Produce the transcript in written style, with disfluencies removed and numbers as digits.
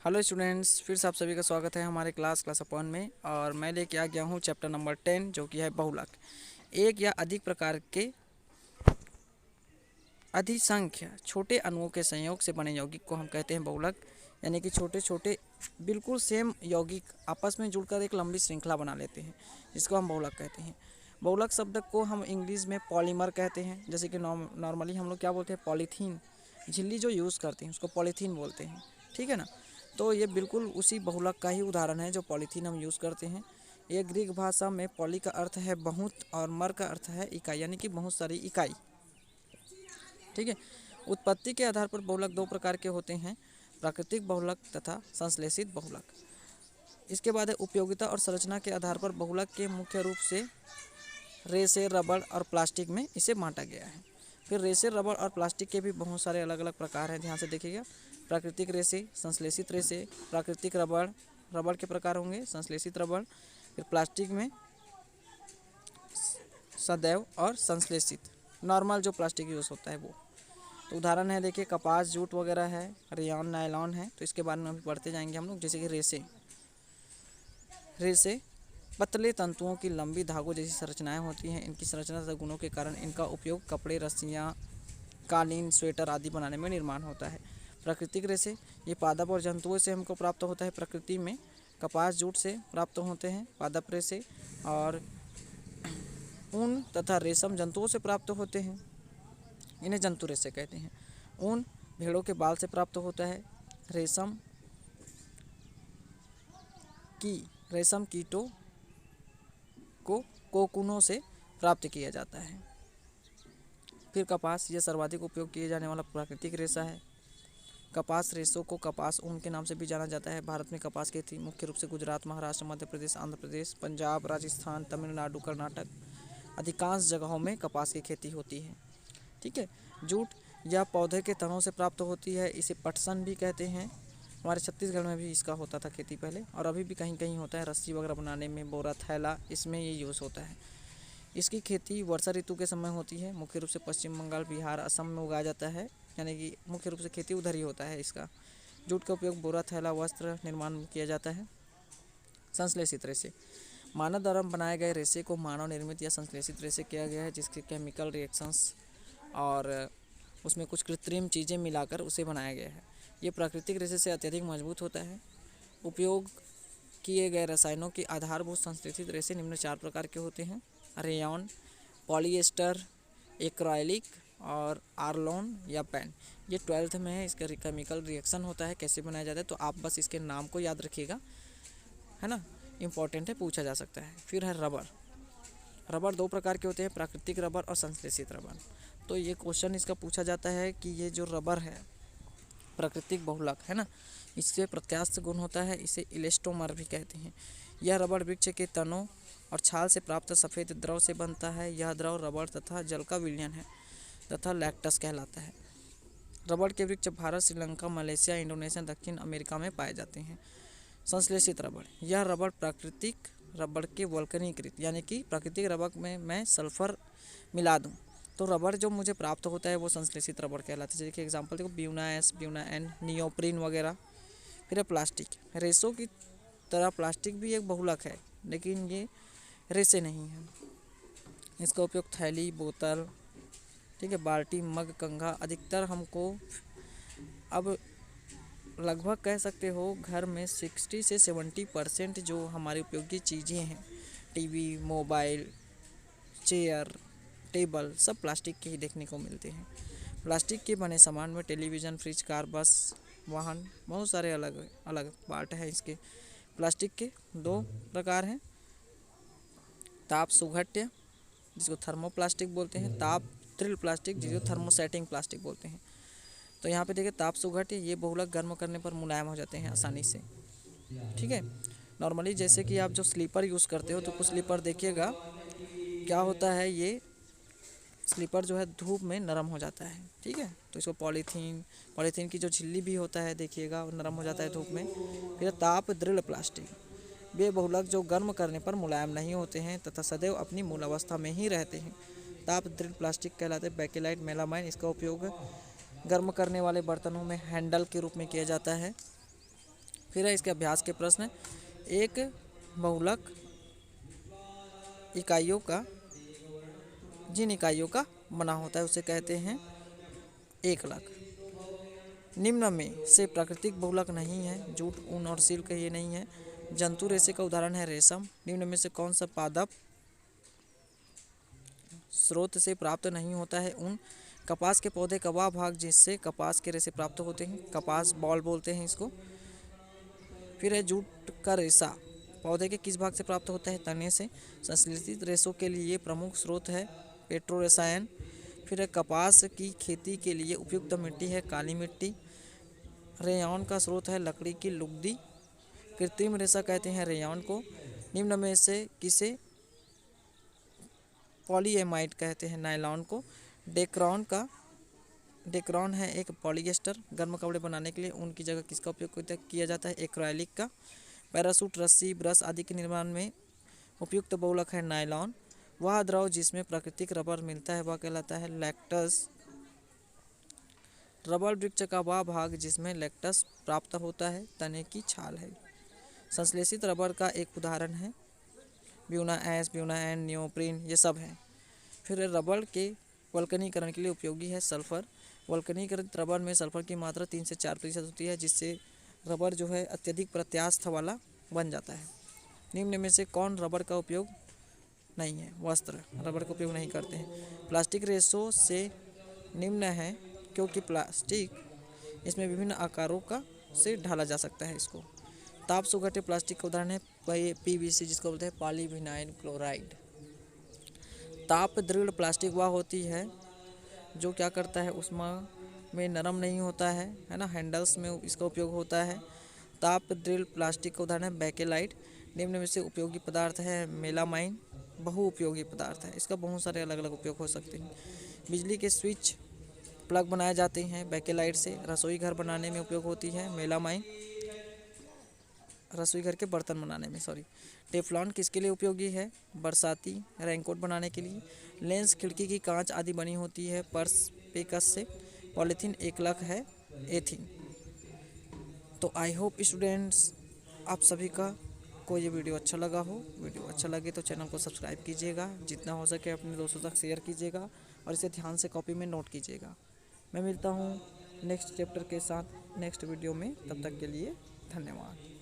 Hello students, फिर से आप सभी का स्वागत है हमारे क्लास अपॉन में। और मैं लेके आ गया हूँ चैप्टर नंबर 10 जो कि है बहुलक। एक या अधिक प्रकार के अधिसंख्य छोटे अणुओं के संयोग से बने यौगिक को हम कहते हैं बहुलक। यानी कि छोटे छोटे बिल्कुल सेम यौगिक आपस में जुड़कर एक लंबी श्रृंखला बना लेते हैं, जिसको हम बहुलक कहते हैं। बहुलक शब्द को हम इंग्लिश में पॉलीमर कहते हैं। जैसे कि नॉर्मली हम लोग क्या बोलते हैं, पॉलीथीन झिल्ली जो यूज़ करते हैं उसको पॉलीथीन बोलते हैं, ठीक है ना। तो ये बिल्कुल उसी बहुलक का ही उदाहरण है जो पॉलीथीन हम यूज़ करते हैं। ये ग्रीक भाषा में पॉली का अर्थ है बहुत और मर का अर्थ है इकाई, यानी कि बहुत सारी इकाई, ठीक है। उत्पत्ति के आधार पर बहुलक दो प्रकार के होते हैं, प्राकृतिक बहुलक तथा संश्लेषित बहुलक। इसके बाद है उपयोगिता और संरचना के आधार पर बहुलक के मुख्य रूप से रेसे, रबड़ और प्लास्टिक में इसे बांटा गया है। फिर रेसे, रबड़ और प्लास्टिक के भी बहुत सारे अलग अलग प्रकार हैं, ध्यान से देखिएगा। प्राकृतिक रेसे, संश्लेषित रेसे, प्राकृतिक रबड़, रबड़ के प्रकार होंगे, संश्लेषित रबड़। फिर प्लास्टिक में सदैव और संश्लेषित नॉर्मल जो प्लास्टिक यूज़ होता है वो। तो उदाहरण है देखिए, कपास, जूट वगैरह है, रेयॉन, नायलॉन है। तो इसके बारे में अभी पढ़ते जाएंगे हम लोग। जैसे कि रेसे, रेसे पतले तंतुओं की लंबी धागों जैसी संरचनाएं होती हैं। इनकी संरचना तथा गुणों के कारण इनका उपयोग कपड़े, रस्सियाँ, कालीन, स्वेटर आदि बनाने में निर्माण होता है। प्राकृतिक रेसे, ये पादप और जंतुओं से हमको प्राप्त होता है। प्रकृति में कपास, जूट से प्राप्त होते हैं पादप रेसे, और ऊन तथा रेशम जंतुओं से प्राप्त होते हैं, इन्हें जंतु रेसे कहते हैं। ऊन भेड़ों के बाल से प्राप्त होता है। रेशम की रेशम कीटों को कोकूनों से प्राप्त किया जाता है। फिर कपास, यह सर्वाधिक उपयोग किए जाने वाला प्राकृतिक रेशा है। कपास रेशों को कपास ऊन के नाम से भी जाना जाता है। भारत में कपास की खेती मुख्य रूप से गुजरात, महाराष्ट्र, मध्य प्रदेश, आंध्र प्रदेश, पंजाब, राजस्थान, तमिलनाडु, कर्नाटक अधिकांश जगहों में कपास की खेती होती है, ठीक है। जूट यह पौधे के तनों से प्राप्त होती है, इसे पटसन भी कहते हैं। हमारे छत्तीसगढ़ में भी इसका होता था खेती पहले, और अभी भी कहीं कहीं होता है। रस्सी वगैरह बनाने में, बोरा, थैला, इसमें ये यूज़ होता है। इसकी खेती वर्षा ऋतु के समय होती है। मुख्य रूप से पश्चिम बंगाल, बिहार, असम में उगाया जाता है, यानी कि मुख्य रूप से खेती उधर ही होता है इसका। जूट का उपयोग बोरा, थैला, वस्त्र निर्माण में किया जाता है। संश्लेषित रेशे, मानव द्वारा बनाए गए रेशे को मानव निर्मित या संश्लेषित रेशे किया गया है, जिसके केमिकल रिएक्शंस और उसमें कुछ कृत्रिम चीज़ें मिलाकर उसे बनाया गया है। ये प्राकृतिक रेशे से अत्यधिक मजबूत होता है। उपयोग किए गए रसायनों की आधारभूत संश्लेषित रेशे निम्न चार प्रकार के होते हैं: रेयॉन, पॉलिएस्टर, एक्राइलिक और आर्लोन या पैन। ये 12th में है, इसका केमिकल रिएक्शन होता है, कैसे बनाया जाता है, तो आप बस इसके नाम को याद रखिएगा, है ना, इंपॉर्टेंट है, पूछा जा सकता है। फिर है रबर। रबर दो प्रकार के होते हैं, प्राकृतिक रबर और संश्लेषित रबर। तो ये क्वेश्चन इसका पूछा जाता है कि ये जो रबर है प्राकृतिक बहुलक है ना, इससे प्रत्यास्थ गुण होता है, इसे इलेस्टोमर भी कहते हैं। यह रबर वृक्ष के तनों और छाल से प्राप्त सफ़ेद द्रव से बनता है। यह द्रव रबर तथा जल का विलयन है तथा लैक्टस कहलाता है। रबर के वृक्ष भारत, श्रीलंका, मलेशिया, इंडोनेशिया, दक्षिण अमेरिका में पाए जाते हैं। संश्लेषित रबर, यह रबर प्राकृतिक रबर के वल्कनीकृत, यानी कि प्राकृतिक रबर में मैं सल्फर मिला दूँ तो रबर जो मुझे प्राप्त होता है वो संश्लेषित रबर कहलाता है। जैसे कि एग्जांपल देखो, Buna S, Buna N, neoprene वगैरह। फिर है प्लास्टिक। रेशों की तरह प्लास्टिक भी एक बहुलक है, लेकिन ये रेशे नहीं है। इसका उपयोग थैली, बोतल, ठीक है, बाल्टी, मग, कंघा, अधिकतर हमको अब लगभग कह सकते हो घर में 60 से 70% जो हमारी उपयोगी चीज़ें हैं, टीवी, मोबाइल, चेयर, टेबल, सब प्लास्टिक के ही देखने को मिलते हैं। प्लास्टिक के बने सामान में टेलीविज़न, फ्रिज, कार, बस, वाहन, बहुत सारे अलग अलग पार्ट हैं इसके। प्लास्टिक के दो प्रकार हैं, ताप सुघट्य जिसको थर्मोप्लास्टिक बोलते हैं, ताप त्रिल प्लास्टिक जिसको थर्मोसेटिंग प्लास्टिक बोलते हैं। तो यहाँ पे देखिए, ताप सुघट्य ये बहुलक गर्म करने पर मुलायम हो जाते हैं आसानी से, ठीक है। नॉर्मली जैसे कि आप जो स्लीपर यूज़ करते हो तो कुछ स्लीपर देखिएगा क्या होता है, ये स्लीपर जो है धूप में नरम हो जाता है, ठीक है। तो इसको पॉलीथीन की जो झिल्ली भी होता है देखिएगा, वो नरम हो जाता है धूप में। फिर ताप दृढ़ प्लास्टिक, वे बहुलक जो गर्म करने पर मुलायम नहीं होते हैं तथा सदैव अपनी मूल अवस्था में ही रहते हैं, ताप दृढ़ प्लास्टिक कहलाते हैं। बेकेलाइट, मेलामाइन, इसका उपयोग गर्म करने वाले बर्तनों में हैंडल के रूप में किया जाता है। फिर है इसके अभ्यास के प्रश्न। एक बहुलक इकाइयों का जिन इकाइयों का बना होता है उसे कहते हैं एकलक। निम्न में से प्राकृतिक बहुलक नहीं है। जूट, ऊन और सिल्क ये नहीं है। जंतु रेशे का उदाहरण है रेशम। निम्न में से कौन सा पादप स्रोत से प्राप्त नहीं होता है? ऊन। कपास के पौधे का वह भाग जिससे कपास के रेशे प्राप्त होते हैं, कपास बॉल बोलते हैं इसको। फिर है जूट का रेशा पौधे के किस भाग से प्राप्त होता है? तने से। संश्लेषित रेशों के लिए प्रमुख स्रोत है पेट्रो रसायन। फिर है कपास की खेती के लिए उपयुक्त मिट्टी है काली मिट्टी। रेयॉन का स्रोत है लकड़ी की लुगदी। कृत्रिम रेशा कहते हैं रेयॉन को। निम्न में से किसे पॉलीएमाइड कहते हैं? नायलॉन को। डेक्रॉन है एक पॉलिएस्टर। गर्म कपड़े बनाने के लिए ऊन की जगह किसका उपयोग किया जाता है? एक्रेलिक का। पैराशूट, रस्सी, ब्रश आदि के निर्माण में उपयुक्त बहुलक है नायलॉन। वह द्रव जिसमें प्राकृतिक रबर मिलता है वह कहलाता है लैक्टस। रबर वृक्ष का वह भाग जिसमें लैक्टस प्राप्त होता है तने की छाल है। संश्लेषित रबर का एक उदाहरण है Buna S, Buna N, neoprene, ये सब हैं। फिर रबर के वल्कनीकरण के लिए उपयोगी है सल्फर। वल्कनीकृत रबर में सल्फर की मात्रा 3 से 4% होती है जिससे रबर जो है अत्यधिक प्रत्यास्थ वाला बन जाता है। निम्न में से कौन रबर का उपयोग नहीं है? वस्त्र रबर का उपयोग नहीं करते हैं। प्लास्टिक रेशों से निम्न है क्योंकि प्लास्टिक इसमें विभिन्न आकारों का से ढाला जा सकता है इसको। ताप सुगठे प्लास्टिक का उदाहरण है पीवीसी जिसको बोलते हैं पॉलीविनाइल क्लोराइड। ताप दृढ़ प्लास्टिक वह होती है जो क्या करता है उसमें में नरम नहीं होता है ना, हैंडल्स में इसका उपयोग होता है। ताप दृढ़ प्लास्टिक का उदाहरण है बेकेलाइट। निम्न में से उपयोगी पदार्थ है मेलामाइन। बहु उपयोगी पदार्थ है, इसका बहुत सारे अलग अलग उपयोग हो सकते हैं। बिजली के स्विच प्लग बनाए जाते हैं बेकेलाइट से। रसोई घर बनाने में उपयोग होती है मेलामाइन, रसोई घर के बर्तन बनाने में सॉरी। टेफ्लॉन किसके लिए उपयोगी है? बरसाती रेनकोट बनाने के लिए। लेंस खिड़की की कांच आदि बनी होती है पर्सपेकस से। पॉलीथीन एकलक है एथीन। तो आई होप स्टूडेंट्स आप सभी को ये वीडियो अच्छा लगा हो। वीडियो अच्छा लगे तो चैनल को सब्सक्राइब कीजिएगा, जितना हो सके अपने दोस्तों तक शेयर कीजिएगा और इसे ध्यान से कॉपी में नोट कीजिएगा। मैं मिलता हूँ नेक्स्ट चैप्टर के साथ नेक्स्ट वीडियो में, तब तक के लिए धन्यवाद।